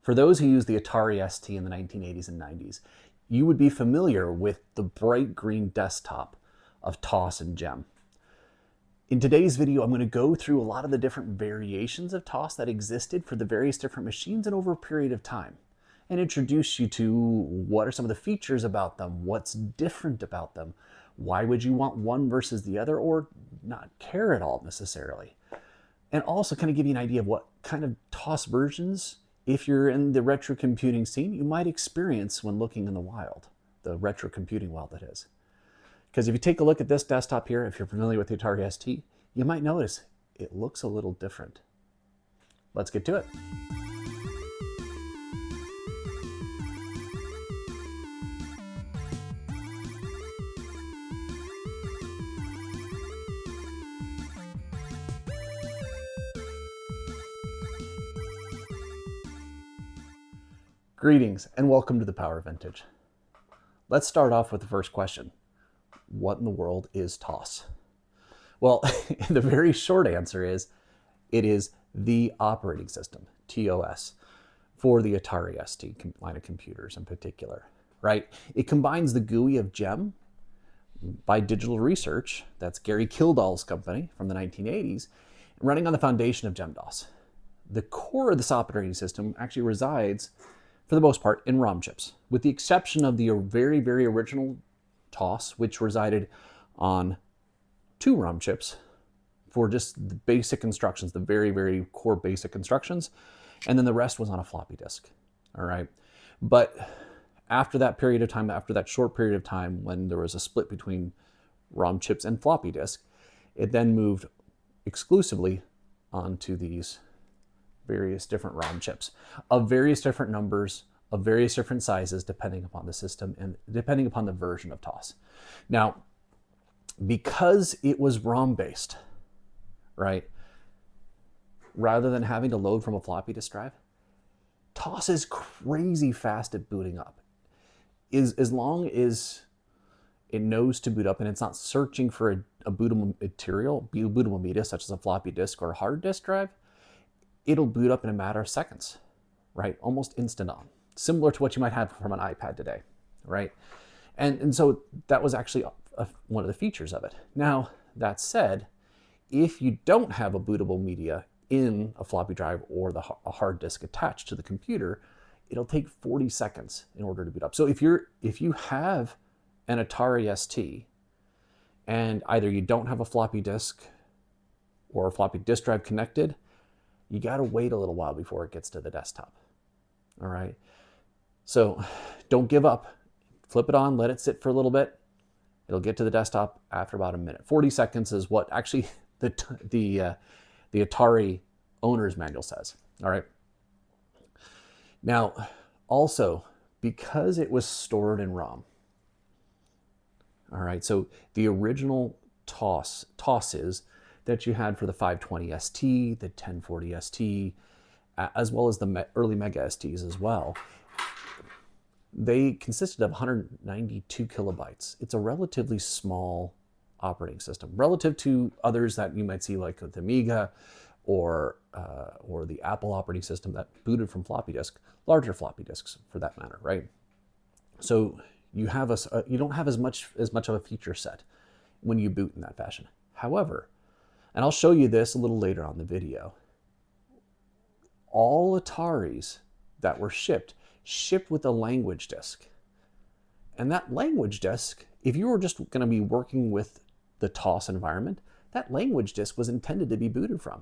For those who used the Atari ST in the 1980s and 90s, you would be familiar with the bright green desktop of TOS and GEM. In today's video, I'm going to go through a lot of the different variations of TOS that existed for the various different machines and over a period of time, and introduce you to what are some of the features about them, what's different about them, why would you want one versus the other or not care at all necessarily, and also kind of give you an idea of what kind of TOS versions, if you're in the retro computing scene, you might experience when looking in the wild, the retro computing wild that is. Because if you take a look at this desktop here, if you're familiar with the Atari ST, you might notice it looks a little different. Let's get to it. Greetings and welcome to the Power Vintage. Let's start off with the first question. What in the world is TOS? Well, the very short answer is it is the operating system, TOS, for the Atari ST line of computers in particular, right? It combines the GUI of GEM by Digital Research, that's Gary Kildall's company from the 1980s, running on the foundation of GEM-DOS. The core of this operating system actually resides, for the most part, in ROM chips, with the exception of the very, very original TOS, which resided on 2 ROM chips for just the basic instructions, the very, very core basic instructions, and then the rest was on a floppy disk, all right? But after that period of time, after that short period of time when there was a split between ROM chips and floppy disk, it then moved exclusively onto these various different ROM chips of various different numbers, of various different sizes, depending upon the system and depending upon the version of TOS. Now, because it was ROM based, right, rather than having to load from a floppy disk drive, TOS is crazy fast at booting up. As long as it knows to boot up and it's not searching for a bootable bootable media such as a floppy disk or a hard disk drive, it'll boot up in a matter of seconds, right? Almost instant on, similar to what you might have from an iPad today, right? And so that was actually one of the features of it. Now, that said, if you don't have a bootable media in a floppy drive or a hard disk attached to the computer, it'll take 40 seconds in order to boot up. So if you have an Atari ST and either you don't have a floppy disk or a floppy disk drive connected, you got to wait a little while before it gets to the desktop. All right. So don't give up. Flip it on, let it sit for a little bit. It'll get to the desktop after about a minute. 40 seconds is what actually the Atari owner's manual says. All right. Now, also, because it was stored in ROM, all right, so the original TOSs that you had for the 520 ST, the 1040 ST, as well as the early Mega STs as well, they consisted of 192 kilobytes. It's a relatively small operating system relative to others that you might see like the Amiga or the Apple operating system that booted from floppy disk, larger floppy disks for that matter, right? So you don't have as much of a feature set when you boot in that fashion. However, and I'll show you this a little later on in the video, all Ataris that were shipped with a language disk. And that language disk, if you were just going to be working with the TOS environment, that language disk was intended to be booted from.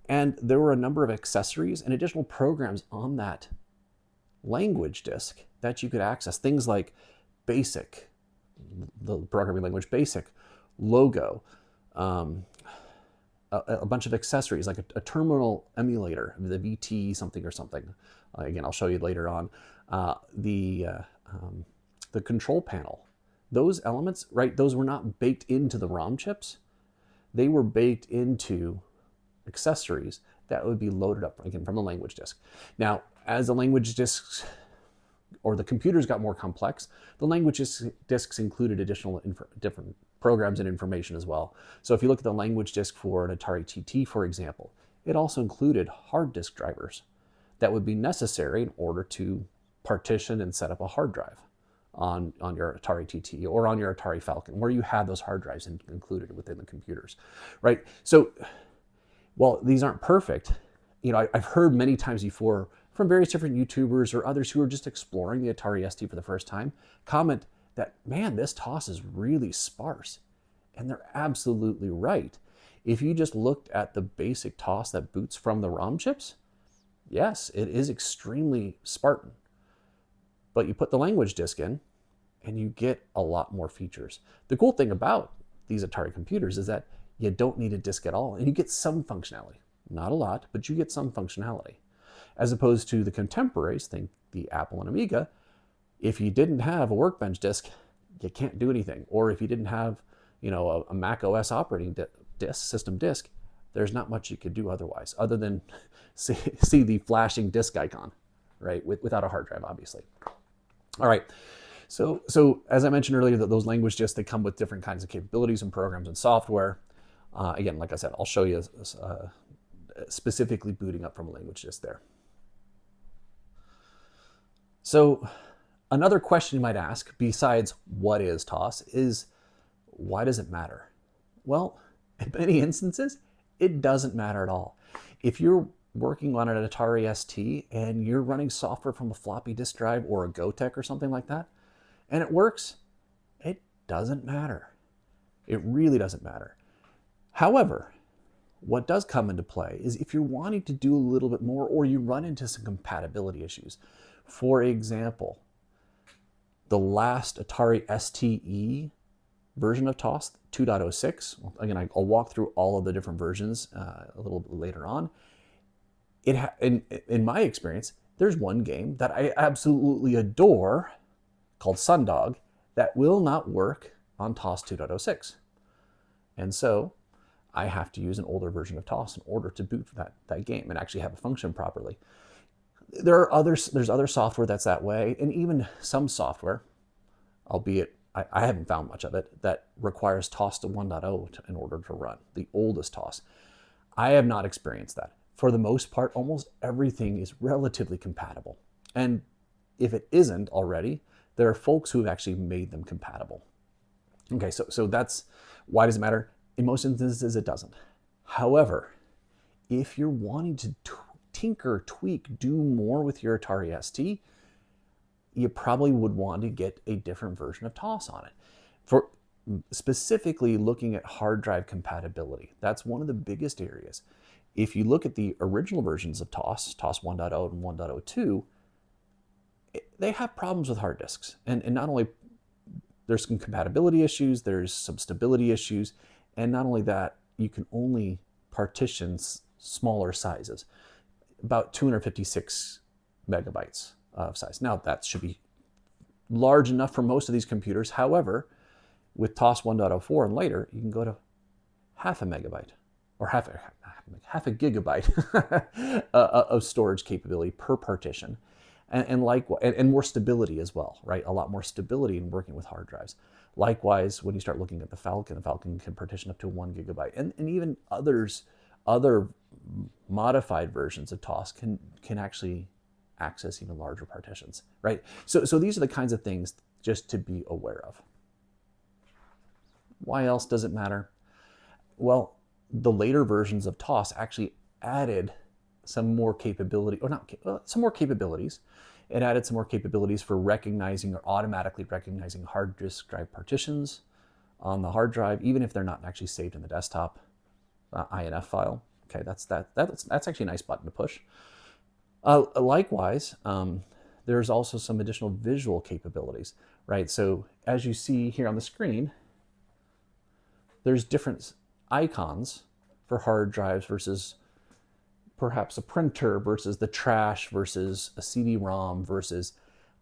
And there were a number of accessories and additional programs on that language disk that you could access. Things like BASIC, the programming language BASIC, Logo, a bunch of accessories like a terminal emulator, the VT something or something. Again, I'll show you later on. The control panel. Those elements, right, those were not baked into the ROM chips. They were baked into accessories that would be loaded up, again, from the language disk. Now, as the language disks or the computers got more complex, the language disks included additional different programs and information as well. So if you look at the language disk for an Atari TT, for example, it also included hard disk drivers that would be necessary in order to partition and set up a hard drive on your Atari TT or on your Atari Falcon, where you have those hard drives included within the computers, right? So while these aren't perfect, you know, I've heard many times before from various different YouTubers or others who are just exploring the Atari ST for the first time, comment that, man, this TOS is really sparse. And they're absolutely right. If you just looked at the basic TOS that boots from the ROM chips, yes, it is extremely Spartan. But you put the language disk in and you get a lot more features. The cool thing about these Atari computers is that you don't need a disk at all and you get some functionality. Not a lot, but you get some functionality. As opposed to the contemporaries, think the Apple and Amiga, if you didn't have a Workbench disk, you can't do anything. Or if you didn't have, you know, a Mac OS operating system disk, there's not much you could do otherwise, other than see the flashing disk icon, right? Without a hard drive, obviously. All right. So as I mentioned earlier, that those language disks, they come with different kinds of capabilities and programs and software. Again, like I said, I'll show you specifically booting up from a language disk there. So another question you might ask, besides what is TOS, is why does it matter? Well, in many instances, it doesn't matter at all. If you're working on an Atari ST and you're running software from a floppy disk drive or a GoTech or something like that, and it works, it doesn't matter. It really doesn't matter. However, what does come into play is if you're wanting to do a little bit more or you run into some compatibility issues. For example, the last Atari STE version of TOS, 2.06, again, I'll walk through all of the different versions a little bit later on. In my experience, there's one game that I absolutely adore called Sundog that will not work on TOS 2.06. And so I have to use an older version of TOS in order to boot that game and actually have it function properly. There's other software that's that way, and even some software, albeit I haven't found much of it, that requires TOS to 1.0 in order to run, the oldest TOS. I have not experienced that. For the most part, almost everything is relatively compatible. And if it isn't already, there are folks who have actually made them compatible. Okay, so that's why does it matter? In most instances, it doesn't. However, if you're wanting to tinker, tweak, do more with your Atari ST, you probably would want to get a different version of TOS on it. For specifically looking at hard drive compatibility, that's one of the biggest areas. If you look at the original versions of TOS, TOS 1.0 and 1.02, they have problems with hard disks. And not only there's some compatibility issues, there's some stability issues, and not only that, you can only partition smaller sizes, about 256 megabytes of size. Now that should be large enough for most of these computers. However, with TOS 1.04 and later, you can go to half a megabyte or half a gigabyte of storage capability per partition, and more stability as well, right? A lot more stability in working with hard drives. Likewise, when you start looking at the Falcon can partition up to 1 gigabyte, and even other modified versions of TOS can actually access even larger partitions, right? So these are the kinds of things just to be aware of. Why else does it matter? Well, the later versions of TOS actually added some more capability, some more capabilities. It added some more capabilities for recognizing or automatically recognizing hard disk drive partitions on the hard drive, even if they're not actually saved in the desktop INF file. Okay, that's actually a nice button to push. Likewise, there's also some additional visual capabilities, right? So as you see here on the screen, there's different icons for hard drives versus perhaps a printer versus the trash versus a CD-ROM versus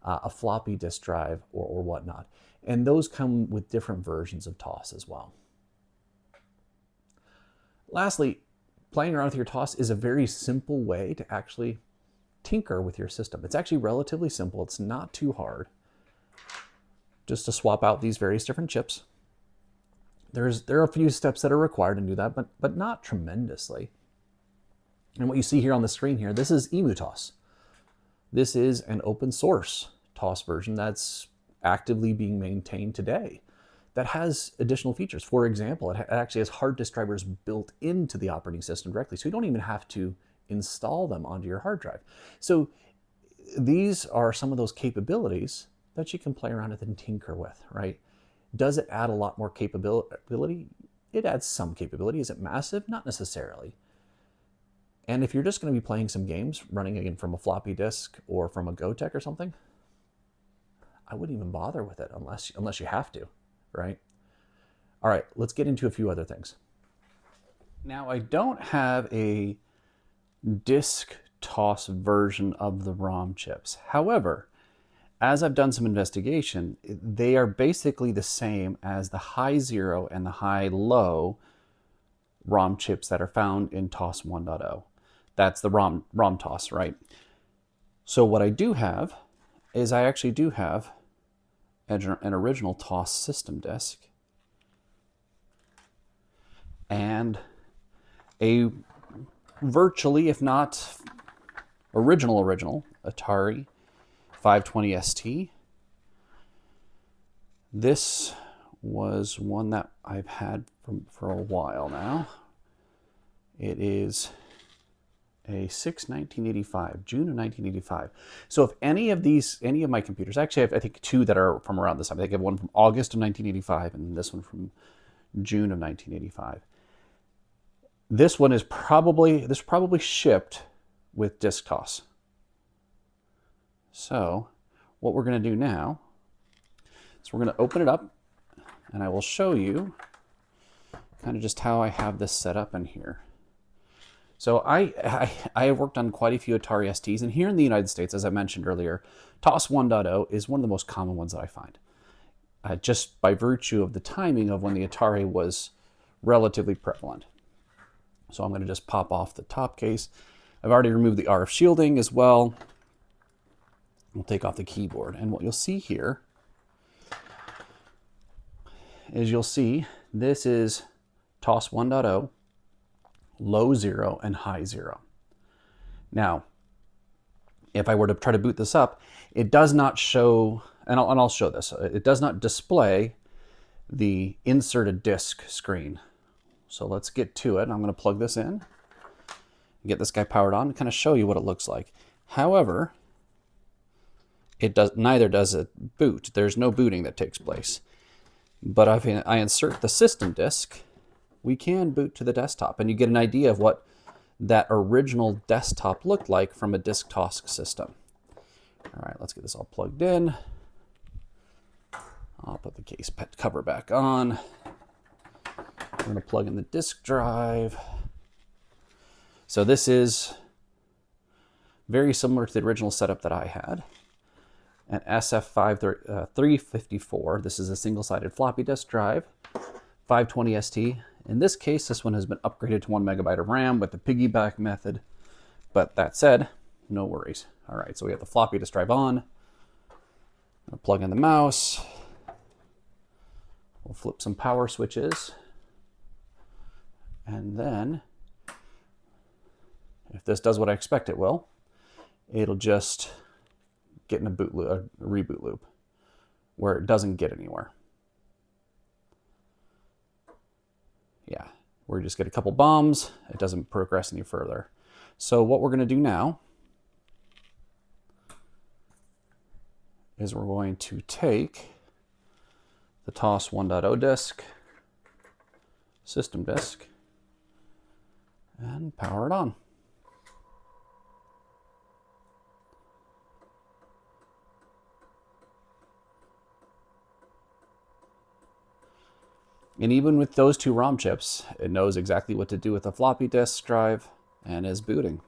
a floppy disk drive or whatnot. And those come with different versions of TOS as well. Lastly, playing around with your TOS is a very simple way to actually tinker with your system. It's actually relatively simple. It's not too hard. Just to swap out these various different chips. There are a few steps that are required to do that, but not tremendously. And what you see here on the screen here, this is EmuTOS. This is an open source TOS version that's actively being maintained today that has additional features. For example, it actually has hard disk drivers built into the operating system directly, so you don't even have to install them onto your hard drive. So these are some of those capabilities that you can play around with and tinker with, right? Does it add a lot more capability? It adds some capability. Is it massive? Not necessarily. And if you're just going to be playing some games, running again from a floppy disk or from a GoTech or something, I wouldn't even bother with it unless you have to, right? All right, let's get into a few other things. Now, I don't have a disk TOS version of the ROM chips. However, as I've done some investigation, they are basically the same as the high zero and the high low ROM chips that are found in TOS 1.0. That's the ROM TOS, right? So what I do have is I actually do have an original TOS system disk and a virtually, if not original Atari 520 ST. This was one that I've had for a while now. It is a 6/1985, June of 1985. So if any of my computers, actually I think two that are from around this time. I think I have one from August of 1985 and this one from June of 1985. This probably shipped with disk TOS. So what we're going to do now is we're going to open it up and I will show you kind of just how I have this set up in here. So I have worked on quite a few Atari STs, and here in the United States, as I mentioned earlier, TOS 1.0 is one of the most common ones that I find. Just by virtue of the timing of when the Atari was relatively prevalent. So I'm going to just pop off the top case. I've already removed the RF shielding as well. We'll take off the keyboard. And what you'll see here is this is TOS 1.0, low zero and high zero. Now, if I were to try to boot this up, it does not show, and I'll show this, it does not display the inserted disk screen. So let's get to it. I'm going to plug this in, get this guy powered on, and kind of show you what it looks like. However, neither does it boot. There's no booting that takes place. But if I insert the system disk, we can boot to the desktop, and you get an idea of what that original desktop looked like from a disk TOS system. All right, let's get this all plugged in. I'll put the case cover back on. We're going to plug in the disk drive. So this is very similar to the original setup that I had. An SF354. This is a single-sided floppy disk drive, 520 ST. In this case, this one has been upgraded to 1 megabyte of RAM with the piggyback method. But that said, no worries. All right, so we have the floppy disk drive on. I'll plug in the mouse. We'll flip some power switches. And then, if this does what I expect it will, it'll just get in a reboot loop where it doesn't get anywhere. Yeah, we just get a couple bombs. It doesn't progress any further. So what we're going to do now is we're going to take the TOS 1.0 disk, system disk, and power it on. And even with those two ROM chips, it knows exactly what to do with a floppy disk drive and is booting.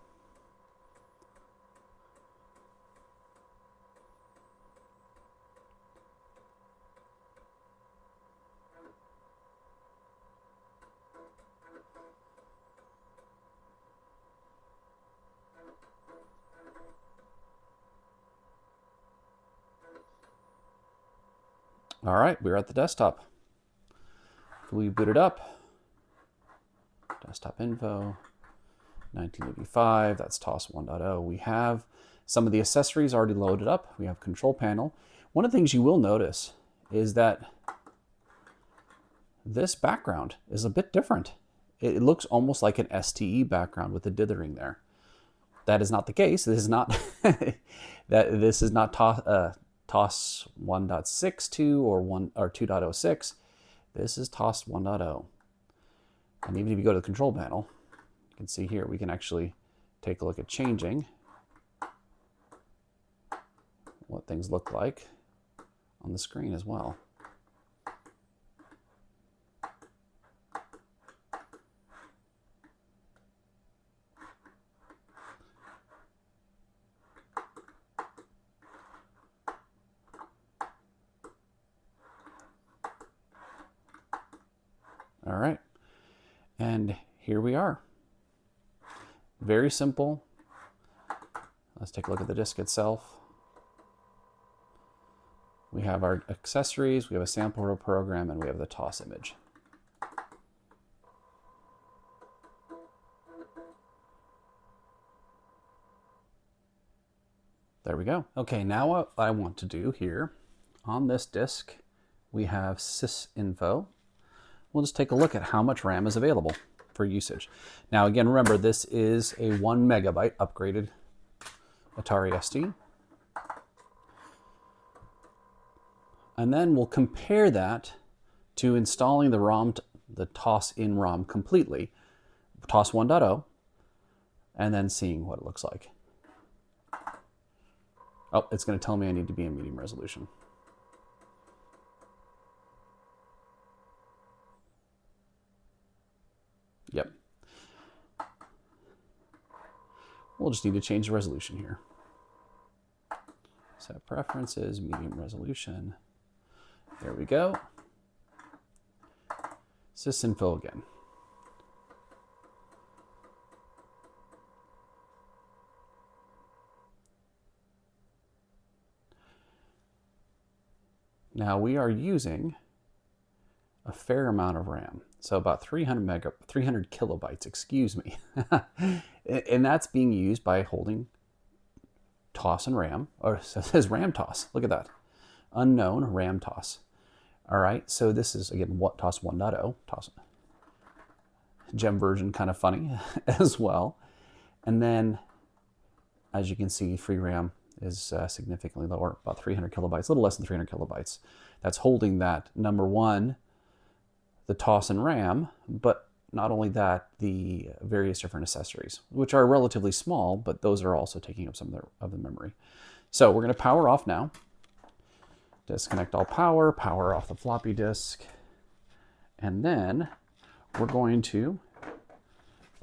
All right, we're at the desktop. We boot it up. Desktop info, 1985, that's TOS 1.0. We have Some of the accessories already loaded up. We have control panel. One of the things you will notice is that this background is a bit different. It looks almost like an STE background with the dithering there. That is not the case. This is not this is not TOS 1.62 or 2.06. This is TOS 1.0. And even if you go to the control panel, you can see here we can actually take a look at changing what things look like on the screen as well. All right, and here we are. Very simple. Let's take a look at the disc itself. We have our accessories, we have a sample program, and we have the TOS image. There we go. Okay, now what I want to do here on this disk, we have sysinfo. We'll just take a look at how much RAM is available for usage. Now again, remember this is a 1 megabyte upgraded Atari ST. And then we'll compare that to installing the ROM, the TOS in ROM completely, TOS 1.0, and then seeing what it looks like. Oh, it's going to tell me I need to be in medium resolution. Yep. We'll just need to change the resolution here. Set preferences, medium resolution. There we go. Sysinfo again. Now we are using a fair amount of RAM. So about 300 kilobytes, excuse me. And that's being used by holding TOS and RAM, or it says RAM TOS. Look at that. Unknown RAM TOS. All right, so this is, again, what TOS 1.0, TOS gem version, kind of funny as well. And then, as you can see, free RAM is significantly lower, about 300 kilobytes, a little less than 300 kilobytes. That's holding that, number one, the TOS and RAM, but not only that, the various different accessories, which are relatively small, but those are also taking up some of the memory. So we're going to power off now. Disconnect all power, power off the floppy disk, and then we're going to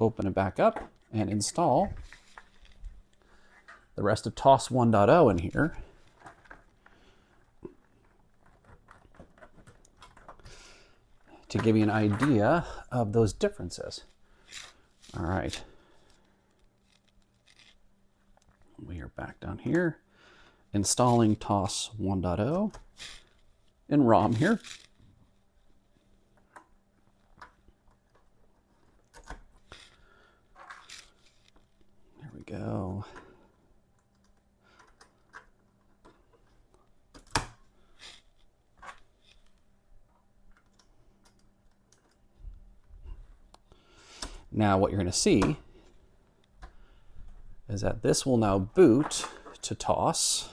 open it back up and install the rest of TOS 1.0 in here. To give you an idea of those differences. All right. We are back down here, installing TOS 1.0 in ROM here. There we go. Now what you're going to see is that this will now boot to TOS.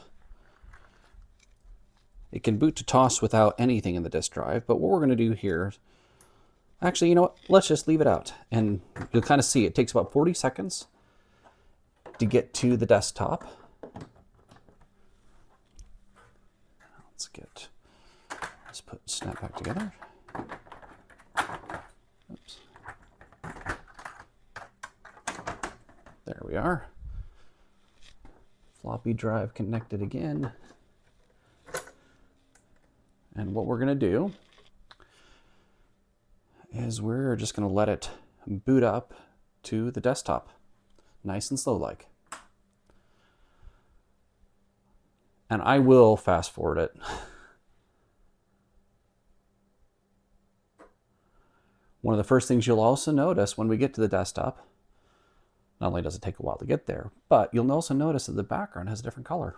It can boot to TOS without anything in the disk drive, but what we're going to do here, actually, you know what, let's just leave it out. And you'll kind of see it takes about 40 seconds to get to the desktop. Let's snap back together. Oops. There we are. Floppy drive connected again. And what we're going to do is we're just going to let it boot up to the desktop, nice and slow like. And I will fast forward it. One of the first things you'll also notice when we get to the desktop, Not only does it take a while to get there, but you'll also notice that the background has a different color.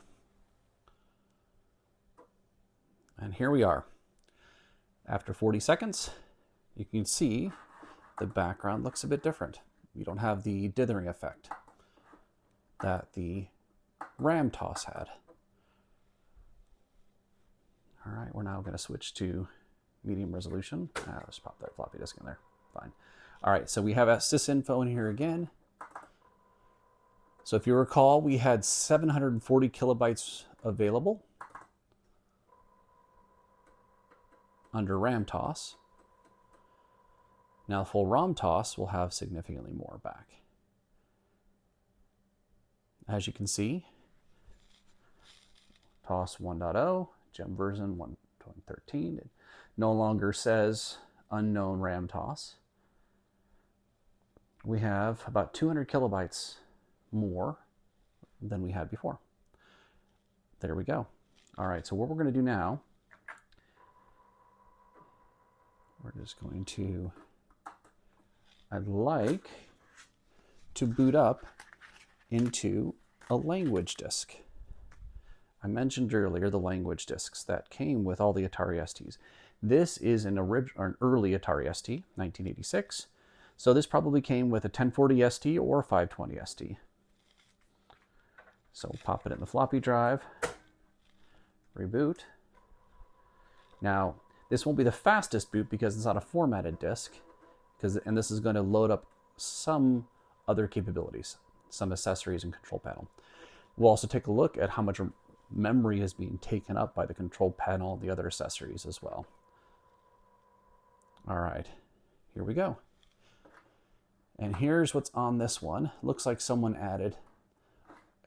And here we are. After 40 seconds, you can see the background looks a bit different. You don't have the dithering effect that the RAM TOS had. All right, we're now going to switch to medium resolution. Let's pop that floppy disk in there. Fine. All right, so we have sysinfo in here again. So if you recall, we had 740 kilobytes available under RAM TOS. Now full ROM TOS will have significantly more back. As you can see, TOS 1.0, gem version 1.13, it no longer says unknown RAM TOS. We have about 200 kilobytes more than we had before. There we go. All right, so what we're going to do now, we're just going to, I'd like to boot up into a language disk. I mentioned earlier the language disks that came with all the Atari STs. This is an early Atari ST, 1986. So this probably came with a 1040 ST or a 520 ST. So we'll pop it in the floppy drive, reboot. Now, this won't be the fastest boot because it's on a formatted disk, and this is going to load up some other capabilities, some accessories and control panel. We'll also take a look at how much memory is being taken up by the control panel and the other accessories as well. All right, here we go. And here's what's on this one. Looks like someone added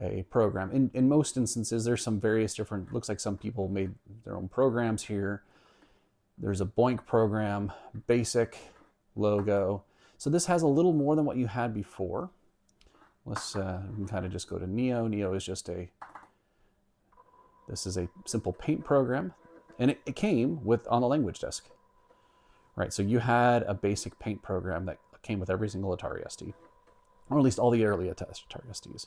a program. In most instances, there's some various different, looks like some people made their own programs here. There's a Boink program, basic, logo. So this has a little more than what you had before. Let's we can kind of just go to Neo. Neo is just this is a simple paint program, and it came with on the language disk. Right, so you had a basic paint program that came with every single Atari ST, or at least all the early Atari STs.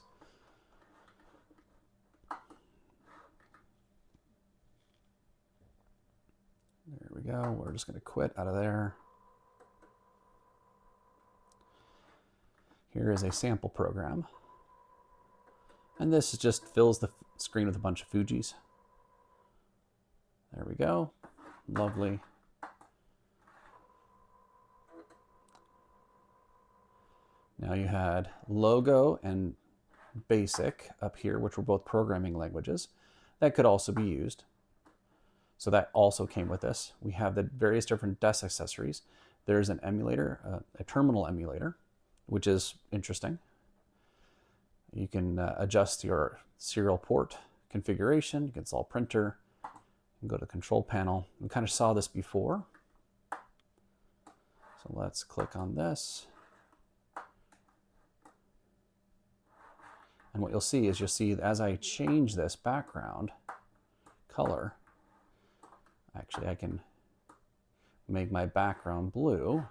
There we go. We're just going to quit out of there. Here is a sample program. And this just fills the screen with a bunch of Fujis. There we go. Lovely. Now you had logo and basic up here, which were both programming languages. That could also be used. So that also came with this. We have the various different desk accessories. There's an emulator, a terminal emulator, which is interesting. You can adjust your serial port configuration. You can install printer and go to the control panel. We kind of saw this before. So let's click on this. And what you'll see is as I change this background color, actually I can make my background blue.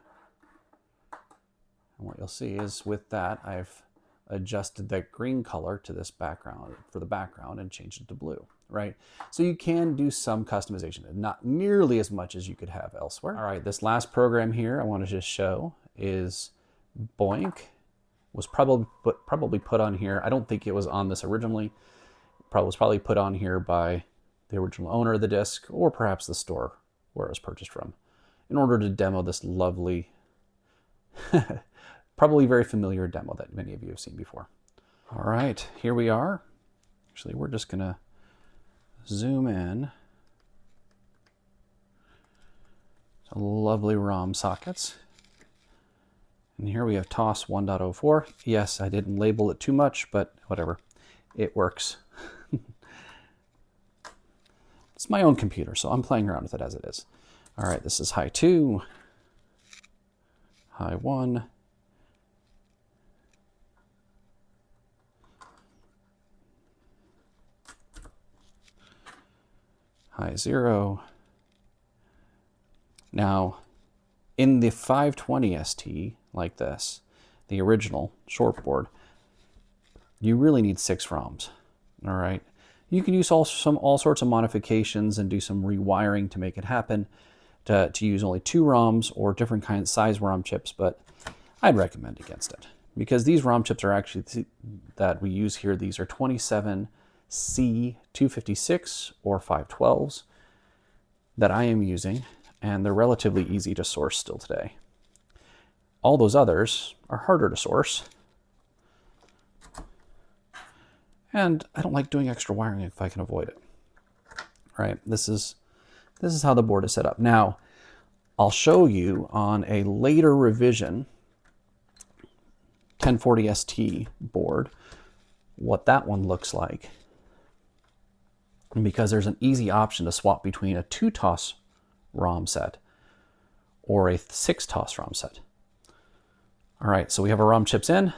And what you'll see is with that, I've adjusted that green color to this background for the background and changed it to blue, right? So you can do some customization, not nearly as much as you could have elsewhere. All right, this last program here I want to just show is Boink. Was probably put on here. I don't think it was on this originally. Was probably put on here by the original owner of the disc, or perhaps the store where it was purchased from, in order to demo this lovely, probably very familiar demo that many of you have seen before. All right, here we are. Actually, we're just gonna zoom in. Lovely ROM sockets. And here we have TOS 1.04. Yes, I didn't label it too much, but whatever. It works. It's my own computer, so I'm playing around with it as it is. All right, this is high 2, high 1, high 0. Now, in the 520 ST, like this, the original shortboard, you really need 6 ROMs. All right. You can use all sorts of modifications and do some rewiring to make it happen, to use only 2 ROMs or different kinds size ROM chips, but I'd recommend against it because these ROM chips are actually that we use here. These are 27C256 or 512s that I am using, and they're relatively easy to source still today. All those others are harder to source, and I don't like doing extra wiring if I can avoid it. Right? This is how the board is set up. Now, I'll show you on a later revision 1040 ST board what that one looks like, because there's an easy option to swap between a 2 TOS ROM set or a 6 TOS ROM set. All right, so we have our ROM chips in.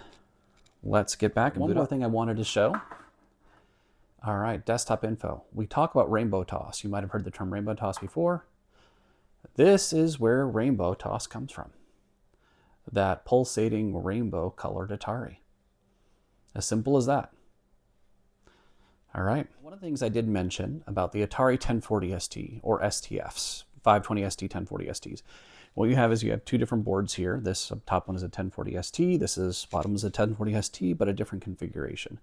Let's get back. One more thing I wanted to show. All right, desktop info. We talk about rainbow TOS. You might have heard the term rainbow TOS before. This is where rainbow TOS comes from. That pulsating rainbow colored Atari. As simple as that. All right. One of the things I did mention about the Atari 1040 ST or STFs, 520 ST, 1040 STs, what you have is you have 2 different boards here. This top one is a 1040 ST. This is bottom is a 1040 ST, but a different configuration.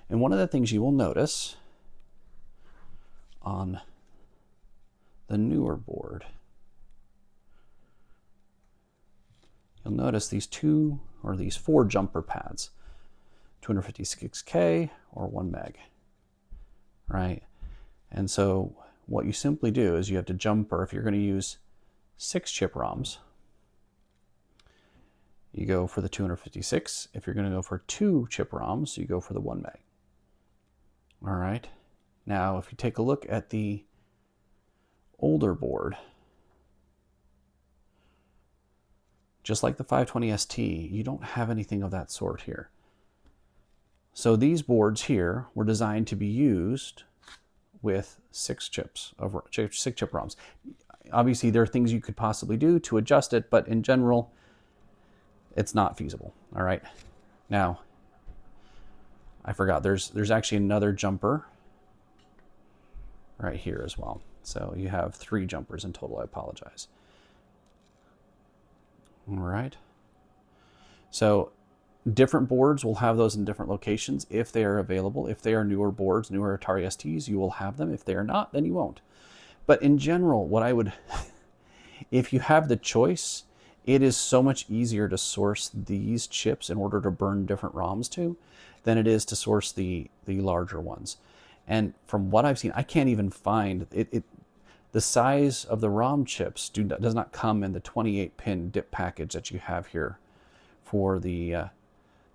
And one of the things you will notice on the newer board, you'll notice these 4 jumper pads, 256K or 1 meg, right? And so what you simply do is you have to jumper. If you're going to use 6 chip ROMs, you go for the 256. If you're going to go for 2 chip ROMs, you go for the 1 meg. All right. Now, if you take a look at the older board, just like the 520 ST, you don't have anything of that sort here. So these boards here were designed to be used with 6 chips, 6 chip ROMs. Obviously, there are things you could possibly do to adjust it, but in general, it's not feasible. All right. Now, I forgot, there's actually another jumper right here as well. So you have 3 jumpers in total. I apologize. All right. So different boards will have those in different locations if they are available. If they are newer boards, newer Atari STs, you will have them. If they are not, then you won't. But in general, what I would, if you have the choice, it is so much easier to source these chips in order to burn different ROMs to than it is to source the larger ones. And from what I've seen, I can't even find it. The size of the ROM chips does not come in the 28-pin DIP package that you have here for the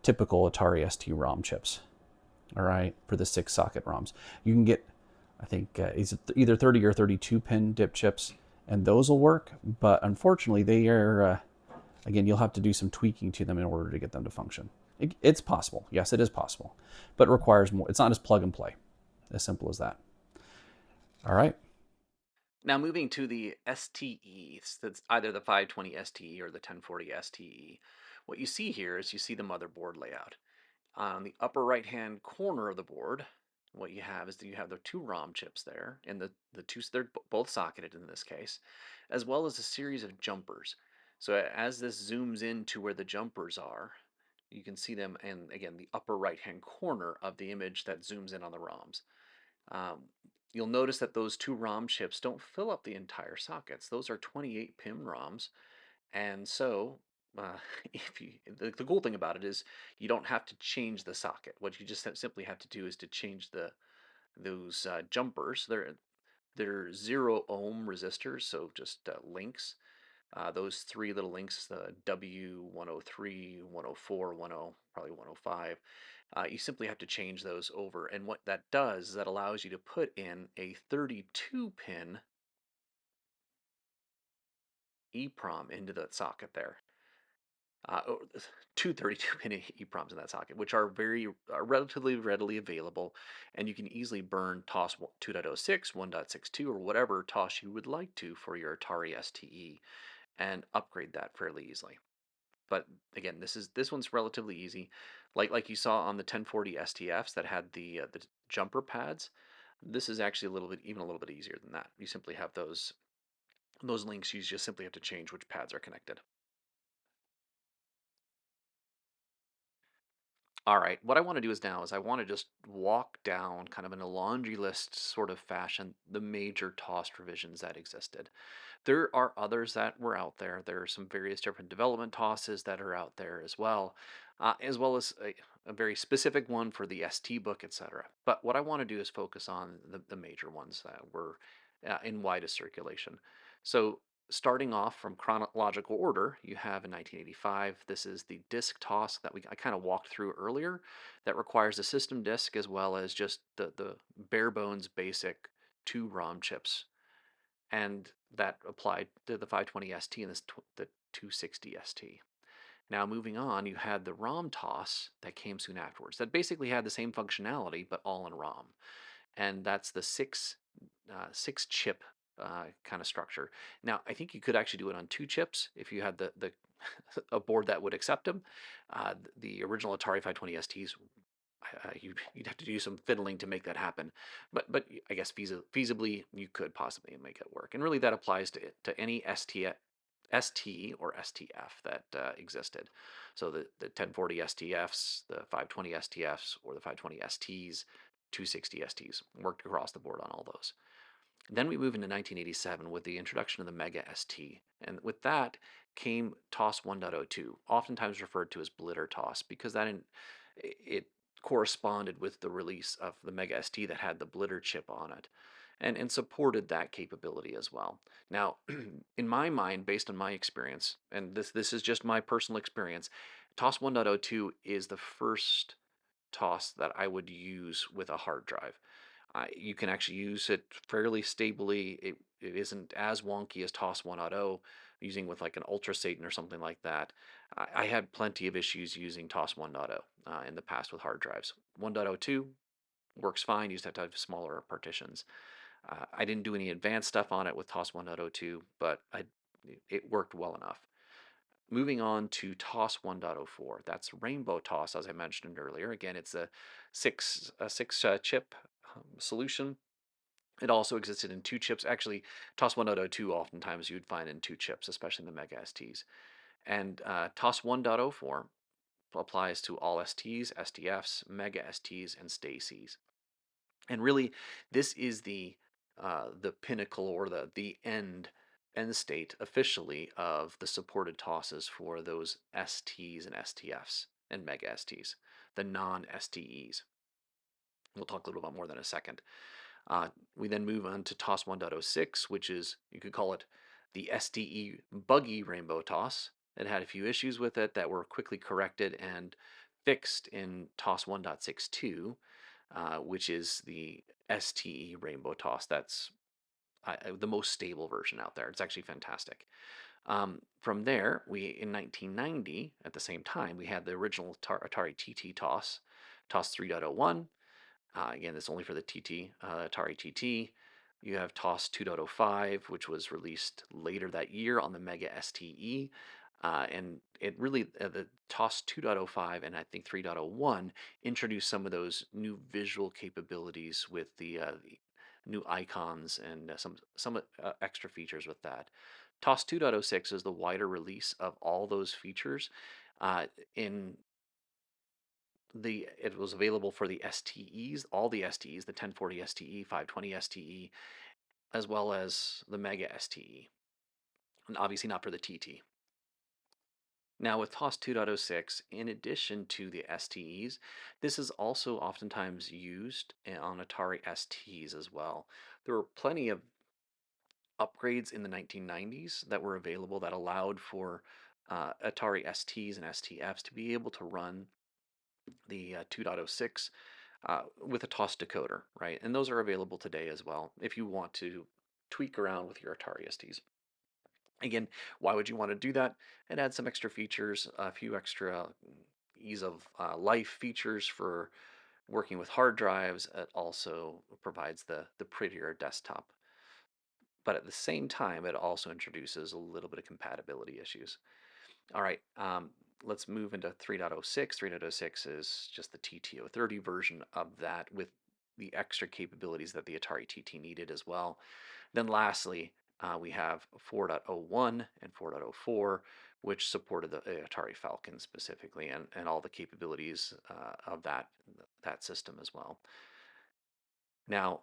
typical Atari ST ROM chips. All right, for the 6-socket ROMs. You can get, I think, either 30 or 32-pin DIP chips, and those will work. But unfortunately, they are, again, you'll have to do some tweaking to them in order to get them to function. It's possible. Yes, it is possible. But it requires more. It's not just plug and play. As simple as that. All right. Now moving to the STEs, that's either the 520 STE or the 1040 STE. What you see here is you see the motherboard layout. On the upper right hand corner of the board, what you have is that you have the 2 ROM chips there, and the two, they're both socketed in this case, as well as a series of jumpers. So as this zooms into where the jumpers are, you can see them in, again, the upper right hand corner of the image that zooms in on the ROMs. Um, you'll notice that those 2 ROM chips don't fill up the entire sockets. Those are 28 pin ROMs, and so if you, the cool thing about it is you don't have to change the socket. What you just simply have to do is to change those jumpers. They're 0 ohm resistors, so just links. Those 3 little links, the W103, 104, 10, probably 105, you simply have to change those over. And what that does is that allows you to put in a 32-pin EEPROM into that socket there. 2 32-pin EEPROMs in that socket, which are relatively readily available, and you can easily burn TOS 2.06, 1.62, or whatever TOS you would like to for your Atari STE, and upgrade that fairly easily. But again, this one's relatively easy. Like you saw on the 1040 STFs that had the jumper pads. This is actually a little bit even a little bit easier than that. You simply have those links. You just simply have to change which pads are connected. All right, what I want to do is now is I want to just walk down kind of in a laundry list sort of fashion the major TOS revisions that existed. There are others that were out there. There are some various different development tosses that are out there as well as a very specific one for the ST book, etc. But what I want to do is focus on the major ones that were in widest circulation. So starting off from chronological order, you have in 1985, this is the disk toss that I kind of walked through earlier that requires a system disk as well as just the bare bones basic two ROM chips, and that applied to the 520 ST and the 260 ST. Now, moving on, you had the ROM TOS that came soon afterwards that basically had the same functionality but all in ROM, and that's the six chip kind of structure. Now, I think you could actually do it on two chips if you had the a board that would accept them. The original Atari 520 STs, you'd have to do some fiddling to make that happen. But I guess feasibly you could possibly make it work. And really that applies to any ST or STF that existed. So the 1040 STFs, the 520 STFs, or the 520 STs, 260 STs worked across the board on all those. Then we move into 1987 with the introduction of the Mega ST. And with that came TOS 1.02, oftentimes referred to as Blitter TOS, because it corresponded with the release of the Mega ST that had the Blitter chip on it and supported that capability as well. Now, in my mind, based on my experience, and this is just my personal experience, TOS 1.02 is the first TOS that I would use with a hard drive. You can actually use it fairly stably. It isn't as wonky as TOS 1.0 using with like an Ultra Satan or something like that. I had plenty of issues using TOS 1.0 in the past with hard drives. 1.02 works fine. You just have to have smaller partitions. I didn't do any advanced stuff on it with TOS 1.02, but it worked well enough. Moving on to TOS 1.04, that's Rainbow TOS, as I mentioned earlier. Again, it's a six chip solution. It also existed in two chips. Actually, TOS 1.02 oftentimes you'd find in two chips, especially in the Mega STs. And TOS 1.04 applies to all STs, STFs, Mega STs, and Stacy's. And really, this is the pinnacle or the end state officially of the supported tosses for those STs and STFs and Mega STs, the non STEs. We'll talk a little bit more than a second. We then move on to TOS 1.06, which is, you could call it the STE buggy rainbow TOS. It had a few issues with it that were quickly corrected and fixed in TOS 1.62, which is the STE rainbow TOS. That's the most stable version out there. It's actually fantastic. From there, we in 1990, at the same time, we had the original Atari TT TOS, TOS 3.01. Again, that's only for the TT, Atari TT. You have TOS 2.05, which was released later that year on the Mega STE. And it really, the TOS 2.05 and I think 3.01 introduced some of those new visual capabilities with the new icons and some extra features with that. TOS 2.06 is the wider release of all those features. In it was available for the STEs, all the STEs, the 1040 STE, 520 STE, as well as the Mega STE, and obviously not for the TT. Now with TOS 2.06, in addition to the STEs, this is also oftentimes used on Atari STs as well. There were plenty of upgrades in the 1990s that were available that allowed for Atari STs and STFs to be able to run the 2.06 with a TOS decoder, right? And those are available today as well if you want to tweak around with your Atari STs. Again, why would you want to do that? It adds some extra features, a few extra ease of life features for working with hard drives. It also provides the prettier desktop. But at the same time, it also introduces a little bit of compatibility issues. All right, let's move into 3.06. 3.06 is just the TTO30 version of that with the extra capabilities that the Atari TT needed as well. Then lastly, we have 4.01 and 4.04, which supported the Atari Falcon specifically and all the capabilities of that system as well. Now,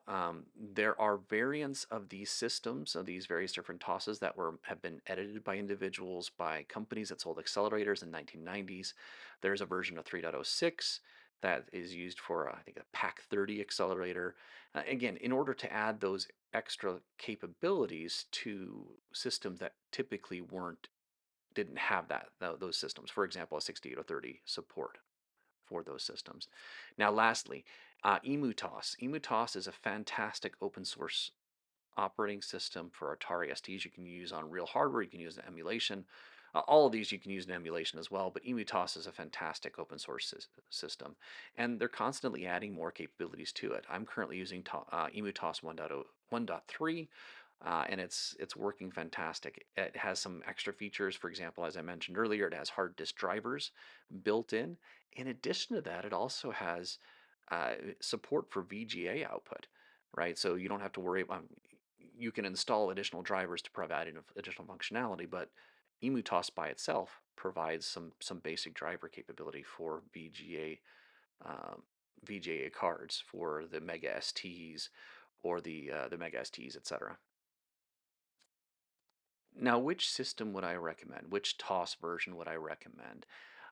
there are variants of these systems, of these various different TOSes that have been edited by individuals, by companies that sold accelerators in 1990s. There's a version of 3.06 that is used for, I think, a PAC 30 accelerator. Again, in order to add those extra capabilities to systems that typically didn't have those systems. For example, a 6830 support for those systems. Now, lastly, EmuTOS. EmuTOS is a fantastic open source operating system for Atari STs. You can use on real hardware. You can use in emulation. All of these you can use in emulation as well, but EmuTOS is a fantastic open source system, and they're constantly adding more capabilities to it. I'm currently using EmuTOS 1.3, and it's working fantastic. It has some extra features. For example, as I mentioned earlier, it has hard disk drivers built in. In addition to that, it also has support for VGA output, right? So you don't have to worry about. You can install additional drivers to provide additional functionality, but EmuTOS by itself provides some basic driver capability for VGA cards for the Mega STs or the Mega STs, etc. Now, which system would I recommend? Which TOS version would I recommend?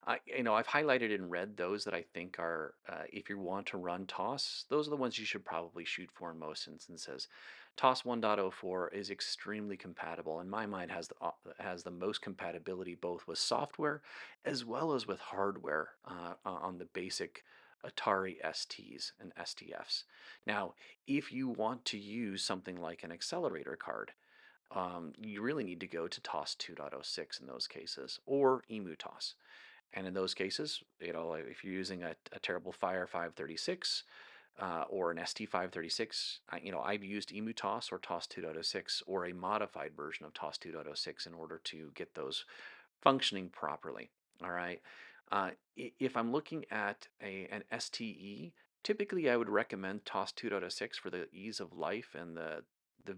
I've highlighted in red those that I think are, if you want to run TOS, those are the ones you should probably shoot for in most instances. TOS 1.04 is extremely compatible. In my mind, has the most compatibility both with software as well as with hardware on the basic Atari STs and STFs. Now, if you want to use something like an accelerator card, you really need to go to TOS 2.06 in those cases, or EmuTOS. And in those cases, if you're using a Terrible Fire 536 or an ST 536, I've used EmuTOS or TOS 2.06 or a modified version of TOS 2.06 in order to get those functioning properly. All right. If I'm looking at an STE, typically I would recommend TOS 2.06 for the ease of life and the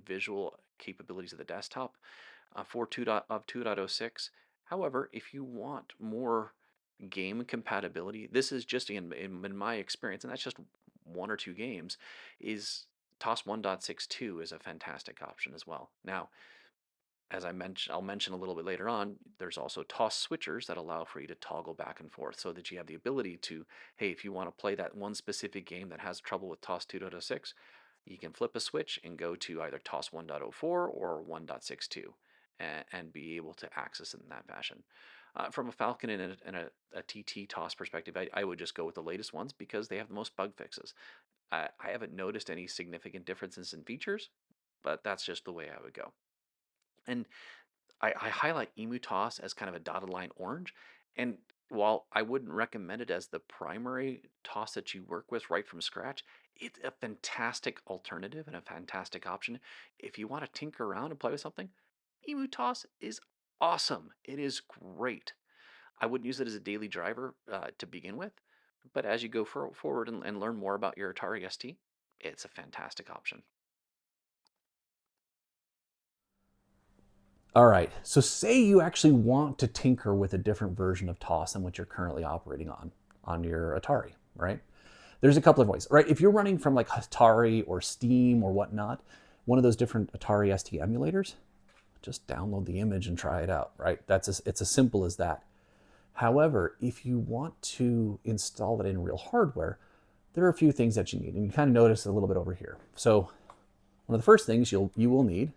visual capabilities of the desktop for 2.06. However, if you want more game compatibility, this is just in my experience, and that's just one or two games, is TOS 1.62 is a fantastic option as well. Now, as I'll mention a little bit later on, there's also TOS switchers that allow for you to toggle back and forth so that you have the ability to, hey, if you want to play that one specific game that has trouble with TOS 2.06, you can flip a switch and go to either TOS 1.04 or 1.62 and be able to access it in that fashion. From a Falcon and a TT TOS perspective, I would just go with the latest ones because they have the most bug fixes. I haven't noticed any significant differences in features, but that's just the way I would go. And I highlight EmuTOS as kind of a dotted line orange. And while I wouldn't recommend it as the primary TOS that you work with right from scratch, it's a fantastic alternative and a fantastic option. If you want to tinker around and play with something, EmuTOS is awesome. It is great. I wouldn't use it as a daily driver to begin with, but as you go forward and learn more about your Atari ST, it's a fantastic option. All right, so say you actually want to tinker with a different version of TOS than what you're currently operating on your Atari, right? There's a couple of ways, right? If you're running from like Atari or Steam or whatnot, one of those different Atari ST emulators, just download the image and try it out, right? It's as simple as that. However, if you want to install it in real hardware, there are a few things that you need, and you kind of notice a little bit over here. So one of the first things you will need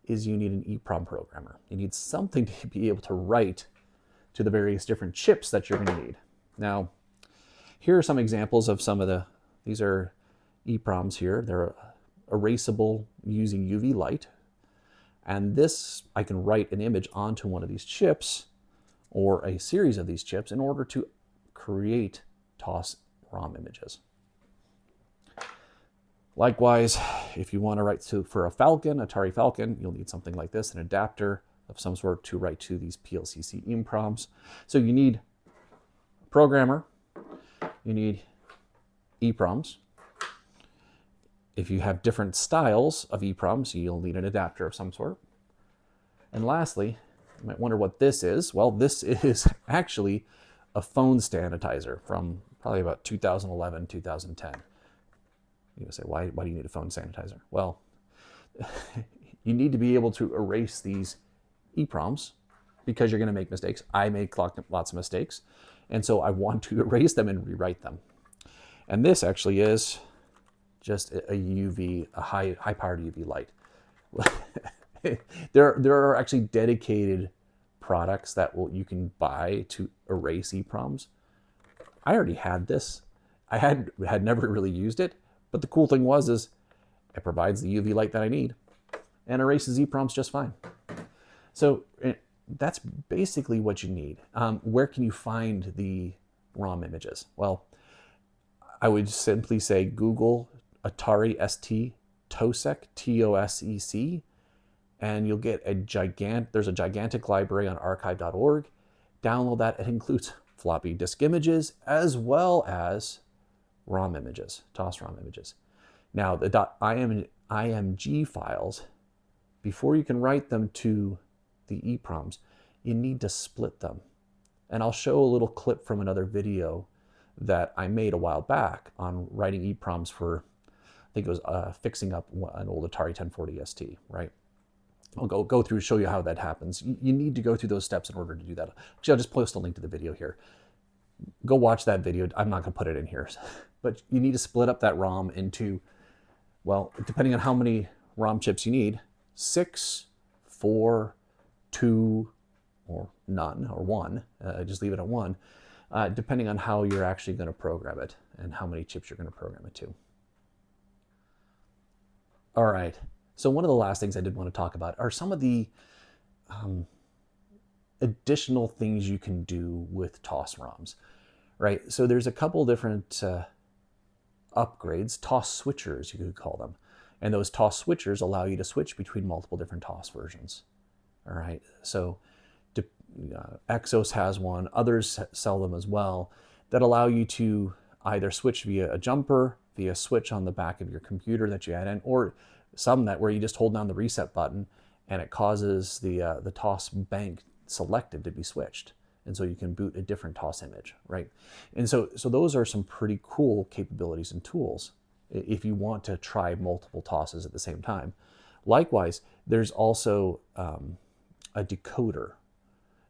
is you need an EEPROM programmer. You need something to be able to write to the various different chips that you're going to need. Now, here are some examples of these are EEPROMs here. They're erasable using UV light. And this, I can write an image onto one of these chips or a series of these chips in order to create TOS ROM images. Likewise, if you want to write for a Falcon, Atari Falcon, you'll need something like this, an adapter of some sort to write to these PLCC EEPROMs. So you need a programmer, you need EEPROMs. If you have different styles of EEPROMs, you'll need an adapter of some sort. And lastly, you might wonder what this is. Well, this is actually a phone sanitizer from probably about 2011, 2010. You say, why do you need a phone sanitizer? Well, you need to be able to erase these EEPROMs because you're going to make mistakes. I make lots of mistakes. And so I want to erase them and rewrite them. And this actually is just a UV, a high-powered UV light. There are actually dedicated products that you can buy to erase EEPROMs. I already had this. I had never really used it, but the cool thing is it provides the UV light that I need and erases EEPROMs just fine. So that's basically what you need. Where can you find the ROM images? Well, I would simply say Google Atari ST TOSEC, TOSEC, and you'll get there's a gigantic library on archive.org. Download that. It includes floppy disk images as well as ROM images, TOS ROM images. Now, the .img files, before you can write them to the EEPROMs, you need to split them. And I'll show a little clip from another video that I made a while back on writing EEPROMs for, I think it was fixing up an old Atari 1040 ST, right? I'll go through and show you how that happens. You need to go through those steps in order to do that. Actually, I'll just post a link to the video here. Go watch that video. I'm not going to put it in here. But you need to split up that ROM into, well, depending on how many ROM chips you need, 6, 4, 2, or none, or 1. Just leave it at 1, depending on how you're actually going to program it and how many chips you're going to program it to. All right. So one of the last things I did want to talk about are some of the additional things you can do with TOS ROMs, right? So there's a couple different upgrades, TOS switchers, you could call them. And those TOS switchers allow you to switch between multiple different TOS versions, all right? So Exos has one, others sell them as well, that allow you to either switch via a jumper, via a switch on the back of your computer that you add in, or some where you just hold down the reset button and it causes the TOS bank selected to be switched. And so you can boot a different TOS image, right? And so those are some pretty cool capabilities and tools if you want to try multiple TOSes at the same time. Likewise, there's also a decoder.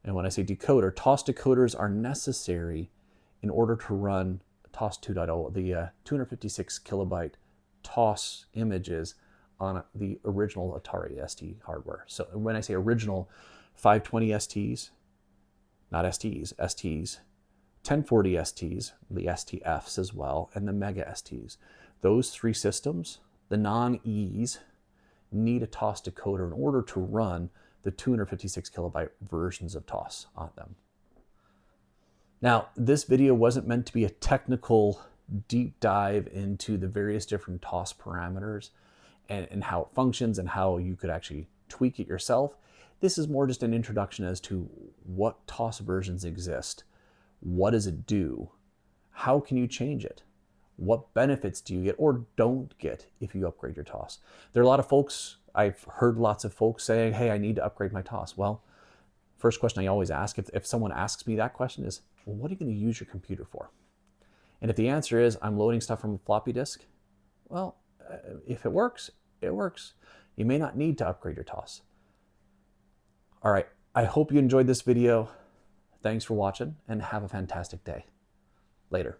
And when I say decoder, TOS decoders are necessary in order to run TOS 2.0, the 256 kilobyte TOS images on the original Atari ST hardware. So when I say original, 520 STs, not STs, STs, 1040 STs, the STFs as well, and the Mega STs. Those three systems, the non-E's, need a TOS decoder in order to run the 256 kilobyte versions of TOS on them. Now, this video wasn't meant to be a technical deep dive into the various different TOS parameters and how it functions and how you could actually tweak it yourself. This is more just an introduction as to what TOS versions exist. What does it do? How can you change it? What benefits do you get or don't get if you upgrade your TOS? There are a lot of folks, I've heard lots of folks saying, hey, I need to upgrade my TOS. Well, first question I always ask, if someone asks me that question is, well, what are you going to use your computer for? And if the answer is, I'm loading stuff from a floppy disk, well, if it works, it works. You may not need to upgrade your TOS. All right, I hope you enjoyed this video. Thanks for watching and have a fantastic day. Later.